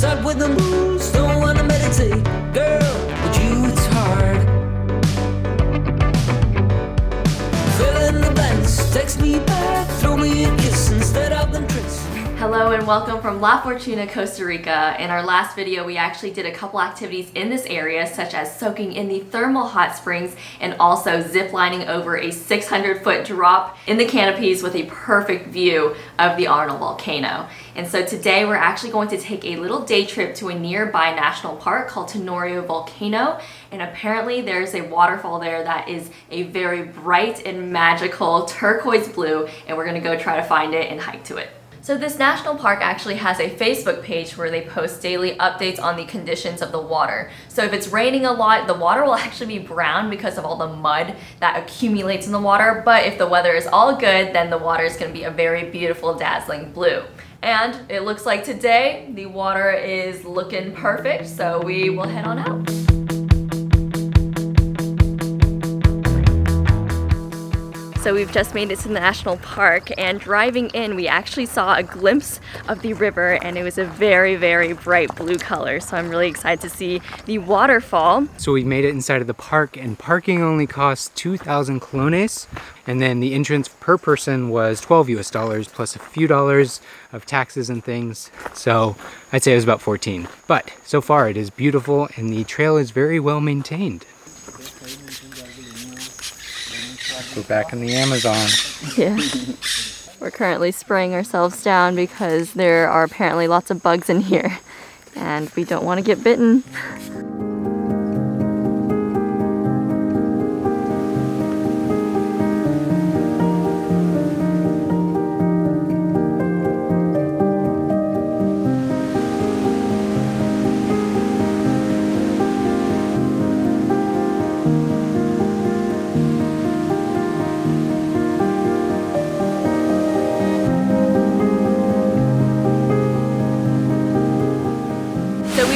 Start with the moves, don't wanna meditate. Girl, with you it's hard. Fill in the blanks, text me back, throw me a kiss instead of them tricks. Hello and welcome from La Fortuna, Costa Rica. In our last video, we actually did a couple activities in this area, such as soaking in the thermal hot springs and also zip lining over a 600-foot drop in the canopies with a perfect view of the Arenal volcano. And so today we're actually going to take a little day trip to a nearby national park called Tenorio Volcano. And apparently there's a waterfall there that is a very bright and magical turquoise blue, and we're gonna go try to find it and hike to it. So this national park actually has a Facebook page where they post daily updates on the conditions of the water. So if it's raining a lot, the water will actually be brown because of all the mud that accumulates in the water. But if the weather is all good, then the water is going to be a very beautiful, dazzling blue. And it looks like today the water is looking perfect, so we will head on out. So we've just made it to the national park, and driving in we actually saw a glimpse of the river, and it was a very, very bright blue color. So I'm really excited to see the waterfall. So we made it inside of the park, and parking only costs 2,000 colones, and then the entrance per person was $12 US plus a few dollars of taxes and things. So I'd say it was about 14. But so far it is beautiful, and the trail is very well maintained. We're back in the Amazon. Yeah. We're currently spraying ourselves down because there are apparently lots of bugs in here and we don't want to get bitten.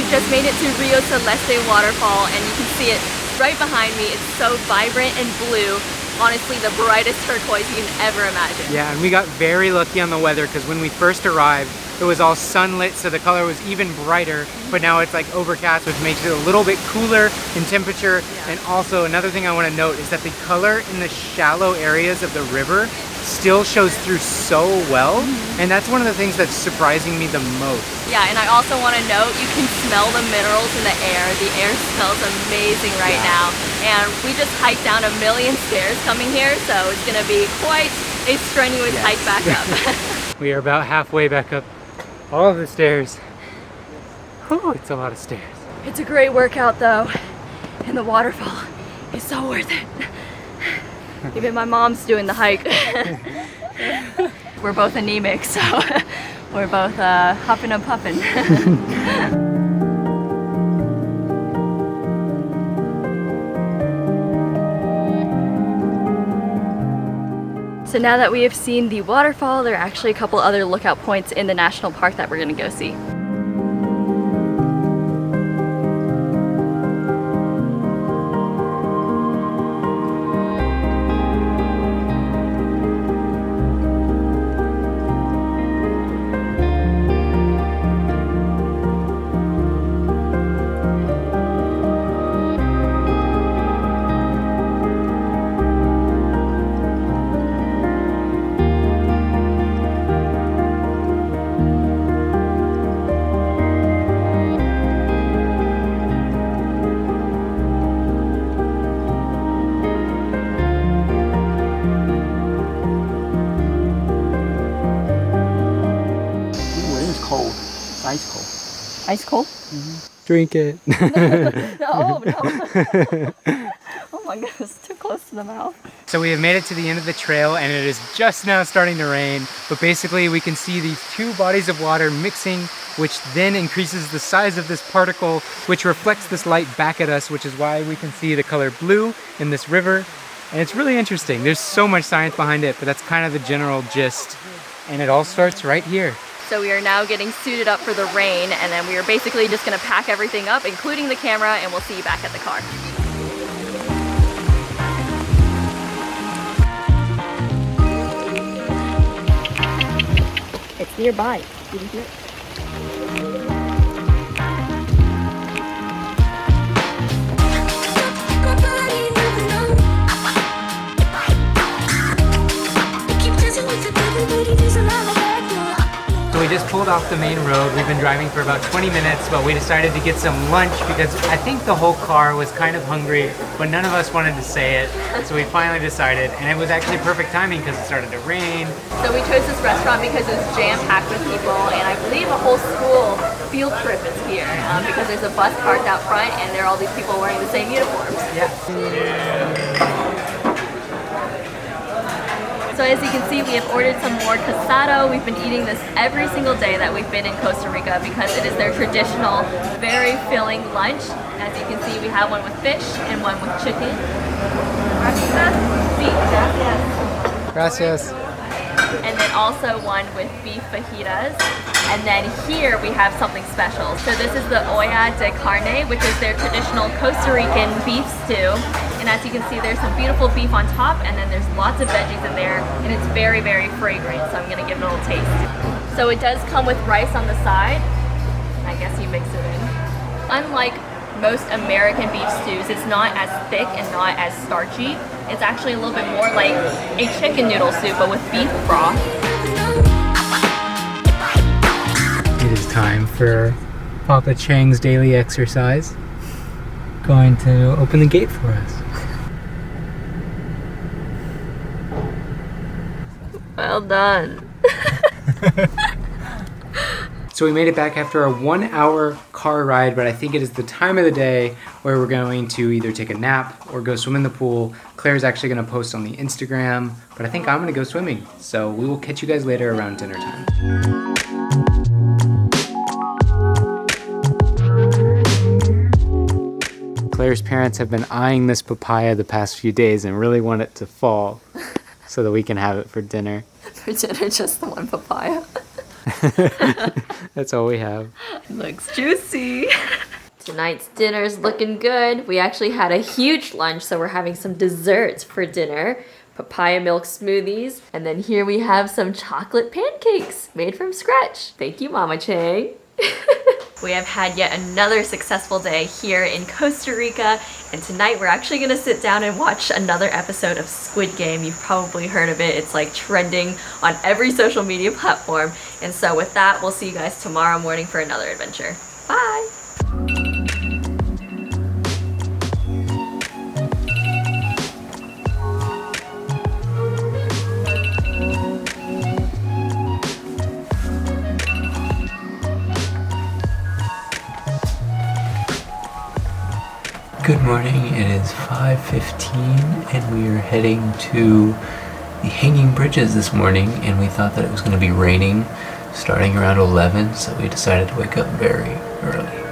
Just made it to Rio Celeste waterfall, and you can see it right behind me. It's so vibrant and blue. Honestly, the brightest turquoise you can ever imagine. Yeah, and we got very lucky on the weather because when we first arrived, it was all sunlit, so the color was even brighter, but now it's like overcast, which makes it a little bit cooler in temperature. Yeah. And also another thing I want to note is that the color in the shallow areas of the river still shows through so well, and that's one of the things that's surprising me the most. Yeah, and I also want to note you can smell the minerals in the air. The air smells amazing right now, and we just hiked down a million stairs coming here, so it's going to be quite a strenuous hike back up. We are about halfway back up all of the stairs. Whew, it's a lot of stairs. It's a great workout though, and the waterfall is so worth it. Even my mom's doing the hike. We're both anemic, so we're both huffing and puffing. So now that we have seen the waterfall, there are actually a couple other lookout points in the national park that we're gonna go see. Ice cold. Ice cold? Mm-hmm. Drink it. No, no. Oh my goodness, it's too close to the mouth. So we have made it to the end of the trail, and it is just now starting to rain, but basically we can see these two bodies of water mixing, which then increases the size of this particle, which reflects this light back at us, which is why we can see the color blue in this river. And it's really interesting. There's so much science behind it, but that's kind of the general gist. And it all starts right here. So we are now getting suited up for the rain, and then we are basically just gonna pack everything up, including the camera, and we'll see you back at the car. It's nearby. You can hear it. we just pulled off the main road. We've been driving for about 20 minutes, but we decided to get some lunch because I think the whole car was kind of hungry, but none of us wanted to say it. So we finally decided, and it was actually perfect timing because it started to rain. So we chose this restaurant because it's jam-packed with people, and I believe a whole school field trip is here because there's a bus parked out front and there are all these people wearing the same uniforms. Yeah. So as you can see, we have ordered some more casado. We've been eating this every single day that we've been in Costa Rica because it is their traditional, very filling lunch. As you can see, we have one with fish and one with chicken. Gracias. And then also one with beef fajitas. And then here we have something special. So this is the olla de carne, which is their traditional Costa Rican beef stew. And as you can see, there's some beautiful beef on top, and then there's lots of veggies in there, and it's very, very fragrant. So I'm gonna give it a little taste. So it does come with rice on the side. I guess you mix it in. Unlike most American beef stews, it's not as thick and not as starchy. It's actually a little bit more like a chicken noodle soup, but with beef broth. It is time for Papa Chang's daily exercise. Going to open the gate for us. Well done. So we made it back after a 1-hour car ride, but I think it is the time of the day where we're going to either take a nap or go swim in the pool. Claire's actually gonna post on the Instagram, but I think I'm gonna go swimming. So we will catch you guys later around dinner time. Claire's parents have been eyeing this papaya the past few days and really want it to fall so that we can have it for dinner. For dinner, just the one papaya. That's all we have. Looks juicy. Tonight's dinner's looking good. We actually had a huge lunch, so we're having some desserts for dinner. Papaya milk smoothies. And then here we have some chocolate pancakes made from scratch. Thank you, Mama Chang. We have had yet another successful day here in Costa Rica, and tonight we're actually gonna sit down and watch another episode of Squid Game. You've probably heard of it. It's like trending on every social media platform. And so with that, we'll see you guys tomorrow morning for another adventure. Bye! Good morning, it is 5:15 and we are heading to the hanging bridges this morning, and we thought that it was going to be raining starting around 11, so we decided to wake up very early.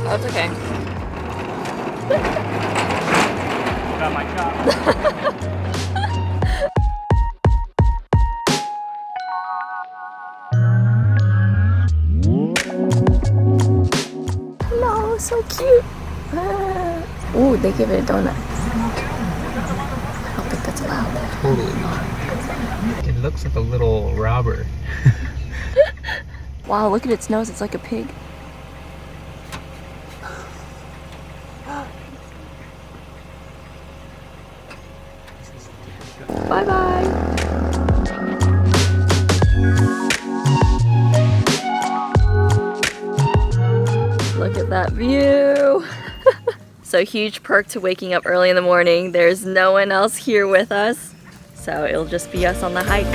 Oh, it's okay. Got my shot. Hello, so cute. Ooh, they give it a donut. I don't think that's allowed. Totally not. It looks like a little robber. Wow, look at its nose. It's like a pig. Bye-bye. Look at that view. So huge perk to waking up early in the morning. There's no one else here with us, so it'll just be us on the hike.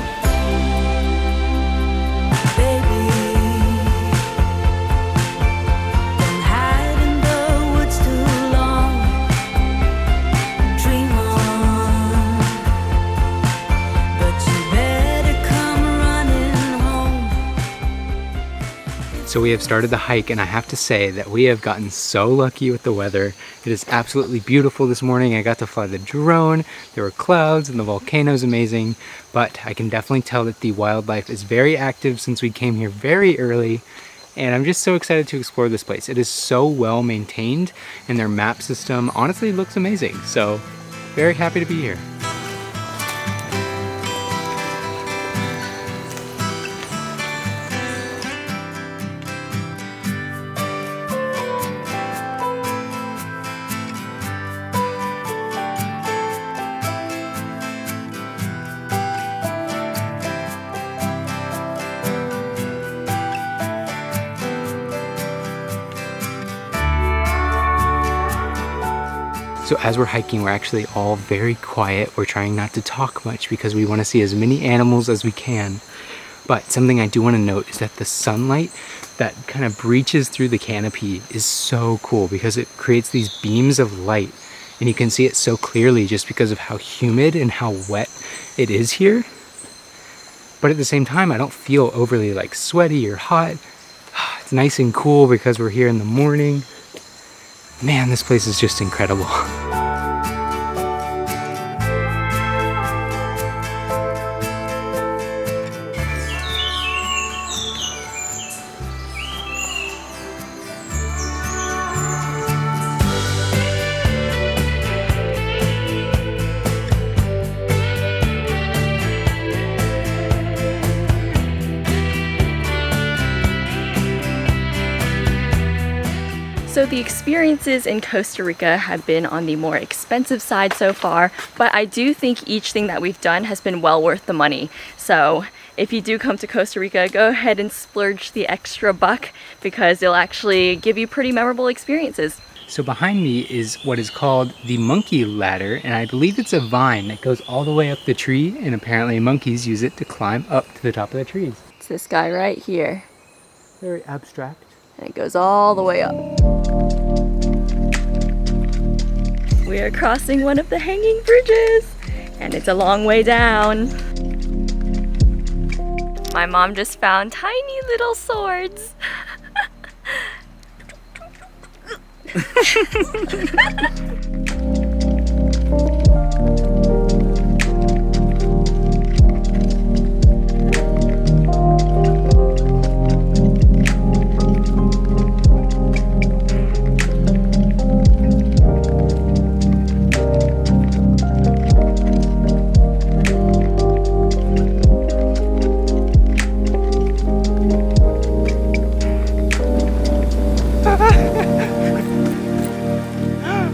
So we have started the hike, and I have to say that we have gotten so lucky with the weather. It is absolutely beautiful this morning. I got to fly the drone, there were clouds, and the volcano is amazing, but I can definitely tell that the wildlife is very active since we came here very early, and I'm just so excited to explore this place. It is so well maintained, and their map system honestly looks amazing, so very happy to be here. So as we're hiking, we're actually all very quiet. We're trying not to talk much because we want to see as many animals as we can. But something I do want to note is that the sunlight that kind of breaches through the canopy is so cool because it creates these beams of light. And you can see it so clearly just because of how humid and how wet it is here. But at the same time, I don't feel overly like sweaty or hot. It's nice and cool because we're here in the morning. Man, this place is just incredible. So the experiences in Costa Rica have been on the more expensive side so far, but I do think each thing that we've done has been well worth the money. So if you do come to Costa Rica, go ahead and splurge the extra buck because it'll actually give you pretty memorable experiences. So behind me is what is called the monkey ladder, and I believe it's a vine that goes all the way up the tree, and apparently monkeys use it to climb up to the top of the trees. It's this guy right here. Very abstract. And it goes all the way up. We are crossing one of the hanging bridges, and it's a long way down. My mom just found tiny little swords.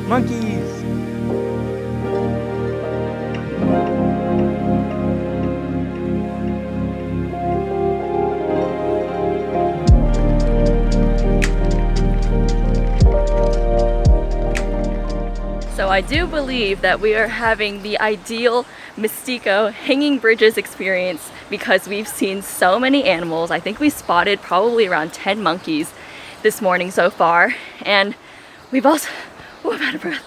Monkeys! So I do believe that we are having the ideal Mistico hanging bridges experience because we've seen so many animals. I think we spotted probably around 10 monkeys this morning so far, and we've also, oh, I'm out of breath.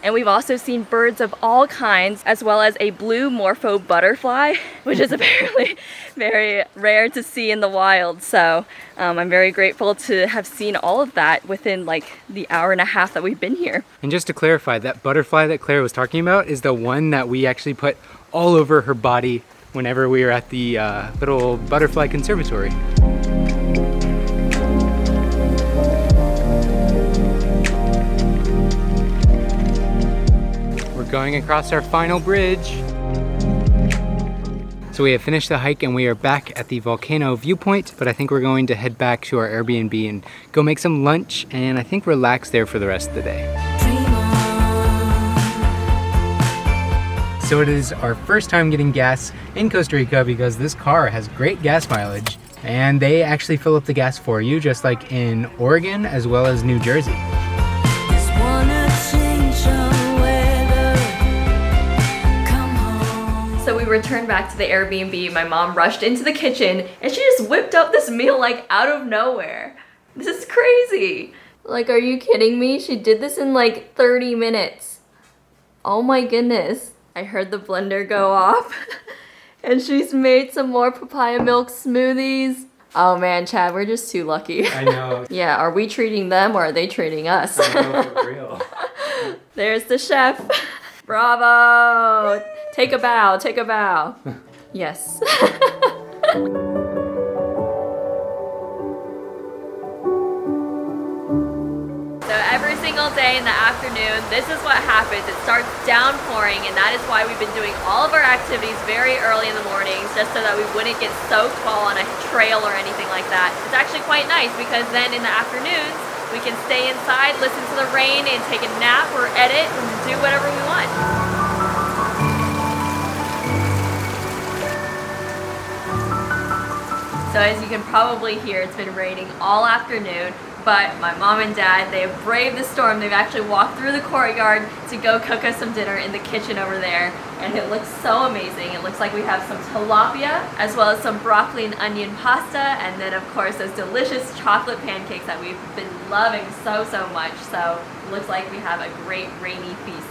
And we've also seen birds of all kinds, as well as a blue morpho butterfly, which is apparently very rare to see in the wild. So I'm very grateful to have seen all of that within like the hour and a half that we've been here. And just to clarify, that butterfly that Claire was talking about is the one that we actually put all over her body whenever we were at the little butterfly conservatory. Going across our final bridge. So we have finished the hike and we are back at the volcano viewpoint, but I think we're going to head back to our Airbnb and go make some lunch and I think relax there for the rest of the day. So it is our first time getting gas in Costa Rica because this car has great gas mileage and they actually fill up the gas for you, just like in Oregon as well as New Jersey. So we returned back to the Airbnb. My mom rushed into the kitchen and she just whipped up this meal like out of nowhere. This is crazy. Like, are you kidding me? She did this in like 30 minutes. Oh my goodness. I heard the blender go off and she's made some more papaya milk smoothies. Oh man, Chad, we're just too lucky. I know. Yeah, are we treating them or are they treating us? I know, for real. There's the chef. Bravo! Take a bow, take a bow. Yes. So every single day in the afternoon, this is what happens. It starts downpouring, and that is why we've been doing all of our activities very early in the mornings, just so that we wouldn't get soaked while on a trail or anything like that. It's actually quite nice because then in the afternoons, we can stay inside, listen to the rain, and take a nap or edit and do whatever we want. So as you can probably hear, it's been raining all afternoon, but my mom and dad, they have braved the storm. They've actually walked through the courtyard to go cook us some dinner in the kitchen over there, and it looks so amazing. It looks like we have some tilapia, as well as some broccoli and onion pasta, and then of course those delicious chocolate pancakes that we've been loving so much. So it looks like we have a great rainy feast.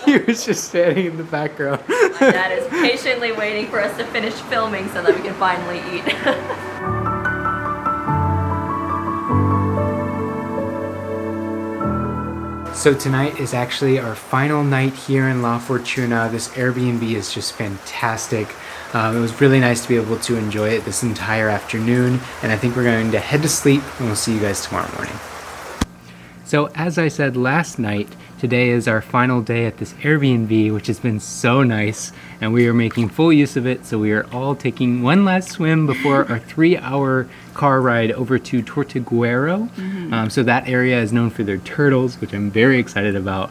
He was just standing in the background. My dad is patiently waiting for us to finish filming so that we can finally eat. So tonight is actually our final night here in La Fortuna. This Airbnb is just fantastic. It was really nice to be able to enjoy it this entire afternoon, and I think we're going to head to sleep, and we'll see you guys tomorrow morning. So as I said last night, today is our final day at this Airbnb, which has been so nice, and we are making full use of it. So we are all taking one last swim before our 3-hour car ride over to Tortuguero. So that area is known for their turtles, which I'm very excited about.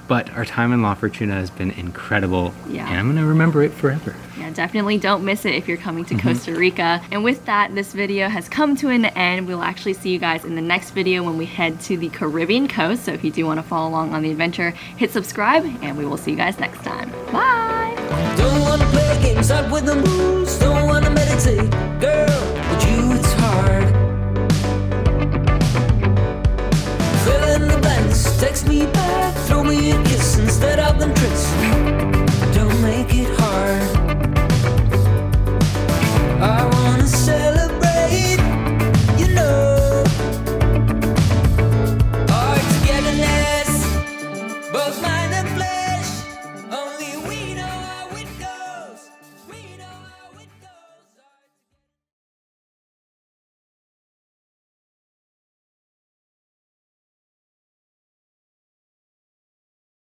But our time in La Fortuna has been incredible, Yeah. and I'm gonna remember it forever. Yeah, definitely don't miss it if you're coming to Costa Rica. And with that, this video has come to an end. We'll actually see you guys in the next video when we head to the Caribbean coast. So if you do want to follow along on the adventure, hit subscribe, and we will see you guys next time. Bye!